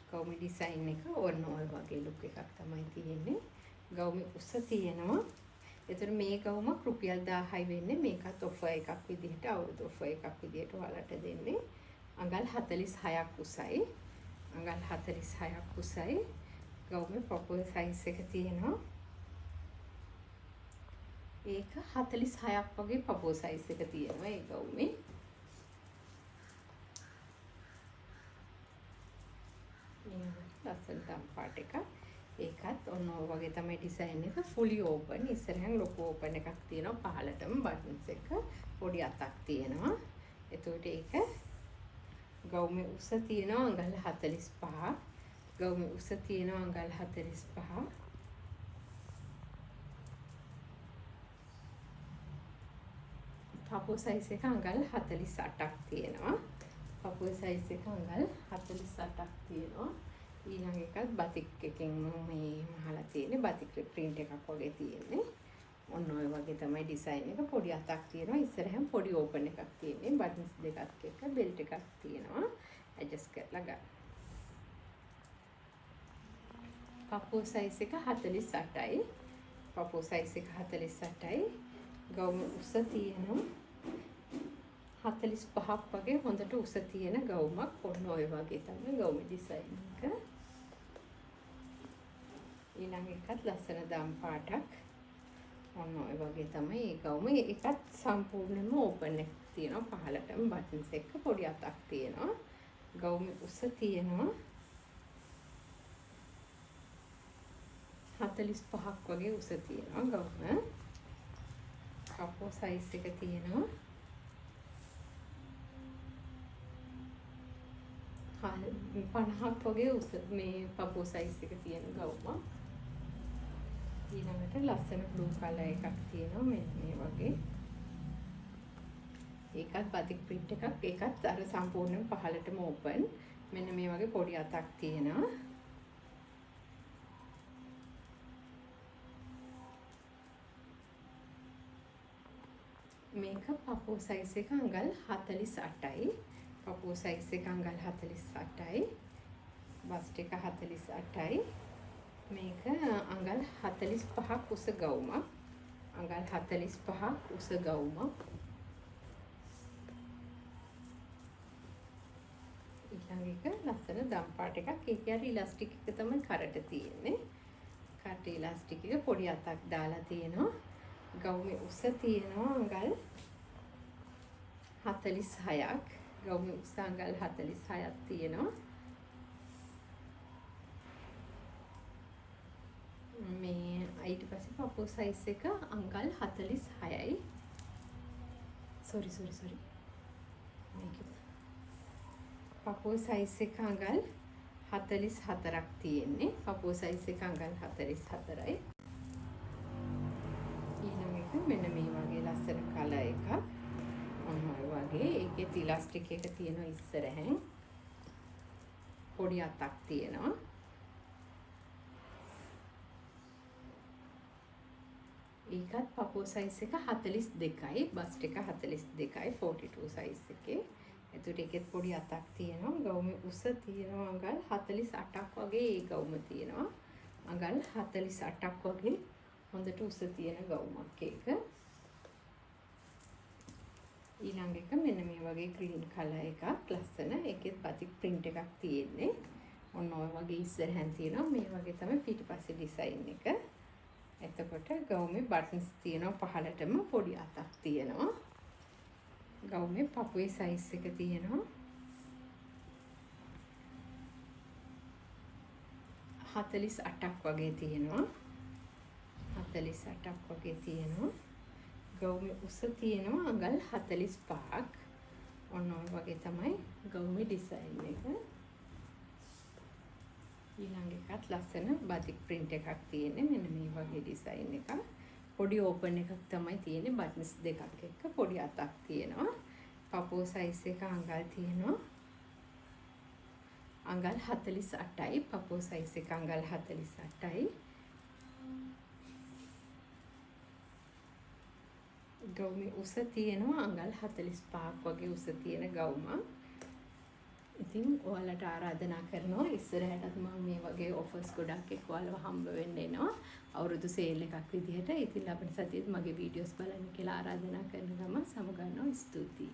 ගවුමේ ඩිසයින් එක ඔන්න ඔය වගේ ලුක් එකක් තමයි තියෙන්නේ. ගවුමේ උස තියෙනවා. ඒතර මේ ගවුම රුපියල් 1000යි වෙන්නේ. මේකත් ඔෆර් එකක් විදිහට අවුරුදු ඔෆර් එකක් විදිහට ඔයාලට දෙන්නේ. අඟල් 46ක් උසයි. අඟල් 46ක් උසයි. ගවුමේ ප්‍රොපර් සයිස් එක තියෙනවා. ඒක 46ක් වගේ ප්‍රොපර් සයිස් එක තියෙනවා ඒ ගවුමේ. ලස්සන දම් පාට එක. ඒකත් ඔන්න ඔය වගේ තමයි ඩිසයින් එක. Fully open. ඉස්සරහින් ලොකු ඕපන් එකක් තියෙනවා. පහළටම බටන්ස් එක පොඩි අතක් තියෙනවා. එතකොට ඒක ගවුමේ උස තියෙනවා අඟල් 45. ගවුමේ උස තියෙනවා අඟල් 45. පපුව සයිස් එක අඟල් 48ක් තියෙනවා. පපුව සයිස් එක අඟල් 48ක් තියෙනවා. ඊළඟ එකත් බතික් එකකින් මේ මහලා තියෙන්නේ. බතික් ප්‍රින්ට් එකක් වගේ තියෙන්නේ. ඔන්න ඔය වගේ තමයි ඩිසයින් එක. පොඩි අතක් තියෙනවා. ඉස්සරහින් පොඩි ඕපන් එකක් තියෙන්නේ. බටන්ස් දෙකක් එක්ක බෙල්ට් එකක් තියෙනවා. ඇඩ්ජස්ට් කරලා ගන්න. පපුව සයිස් එක 48යි. පපුව සයිස් එක 48යි. ගවුම උස තියෙනවා 45ක් වගේ හොඳට උස තියෙන ගවුමක්. ඔන්න ඔය වගේ තමයි ගවුමේ ඩිසයින් එක. ඊළඟ එකත් ලස්සන දම් පාටක්. ඔන්න ඔය වගේ තමයි ඒ ගවුම. ඒකත් සම්පූර්ණයෙන්ම ඕපන් එක තියෙනවා. පහළටම බටන්ස් එක පොඩි අතක් තියෙනවා. ගවුමේ උස තියෙනවා 45ක් වගේ උස තියෙනවා ගවුම. කපෝ සයිස් එක තියෙනවා 50ක් වගේ උස මේ පපුව සයිස් එක තියෙන ගවුම. ඊළඟට ලස්සන බ්ලූ කලර් එකක් තියෙනවා මෙන්න මේ වගේ. ඒකත් බතික් ප්‍රින්ට් එකක්. ඒකත් අර සම්පූර්ණයෙන් පහළටම ඕපන්. මෙන්න මේ වගේ පොඩි අතක් තියෙනවා. මේක පපුව සයිස් එක අඟල් 48යි. පපුව සයිස් එක අඟල් 48යි. බස්ට් එක 48යි. මේක අඟල් 45ක් උස ගවුමක්. අඟල් 45ක් උස ගවුමක්. ඊළඟ එක ලස්සන දම් පාට එකක්. ඒකේ අර ඉලාස්ටික් එක තමයි කරට තියෙන්නේ. කට ඉලාස්ටික් එක පොඩි අතක් දාලා තියෙනවා. ගවුමේ උස තියෙනවා අඟල් 46ක්. ගවුමේ උස අඟල් 46ක් තියෙනවා. මේ ඊට පස්සේ පපුව සයිස් එක අඟල් 46යි. සෝරි. මේක පපුව සයිස් එක අඟල් 44ක් තියෙන්නේ. පපුව සයිස් එක අඟල් 44යි. මෙන්න මේ වගේ ලස්සන කලර් එකක්. ඔන්න ඔය වගේ. ඒකේ ඉලාස්ටික් එක තියෙනවා ඉස්සරහෙන්. පොඩි අතක් තියෙනවා. ඒකත් පපුව සයිස් එක 42යි. බස්ට් එක 42යි 42 සයිස් එකේ. එතකොට ඒකෙත් පොඩි අතක් තියෙනවා. ගවුමේ උස තියෙනවා අඟල් 48ක් වගේ ඒ ගවුම තියෙනවා. අඟල් 48ක් වගේ හොඳට උස තියෙන ගවුමක් ඒක. ඊළඟ එක මෙන්න මේ වගේ ග්‍රීන් කලර් එකක් ලස්සන. ඒකෙත් බතික් ප්‍රින්ට් එකක් තියෙන්නේ. ඔන්න ඔය වගේ ඉස්සරහින් තියෙනවා. මේ වගේ තමයි පිටිපස්සේ ඩිසයින් එක. එතකොට ගවුමේ බටන්ස් තියෙනවා පහළටම පොඩි අතක් තියෙනවා. ගවුමේ පපුවේ සයිස් එක තියෙනවා 48ක් වගේ තියෙනවා. 48ක් වගේ තියෙනවා. ගවුමේ උස තියෙනවා අඟල් 45ක්. ඔන්න ඔය වගේ තමයි ගවුමේ ඩිසයින් එක. ඊළඟ එකත් ලස්සන බතික් ප්‍රින්ට් එකක් තියෙන්නේ. මෙන්න මේ වගේ ඩිසයින් එකක්. පොඩි ඕපන් එකක් තමයි තියෙන්නේ. බටන්ස් දෙකක් එක්ක පොඩි අතක් තියෙනවා. පපුව සයිස් එක අඟල් තියෙනවා අඟල් 48යි. පපුව සයිස් එක අඟල් 48යි. ගවුමේ උස තියෙනවා අඟල් 45ක් වගේ උස තියෙන ගවුමක්. ඉතින් ඔයාලට ආරාධනා කරනවා ඉස්සරහටත් මම මේ වගේ ඔෆර්ස් ගොඩක් එක්ක ඔයාලව හම්බ වෙන්න එනවා. අවුරුදු සේල් එකක් විදිහට. ඉතින් ලබන සතියේත් මගේ වීඩියෝස් බලන්න කියලා ආරාධනා කරන ගමන් සමුගන්නවා. ස්තුතියි.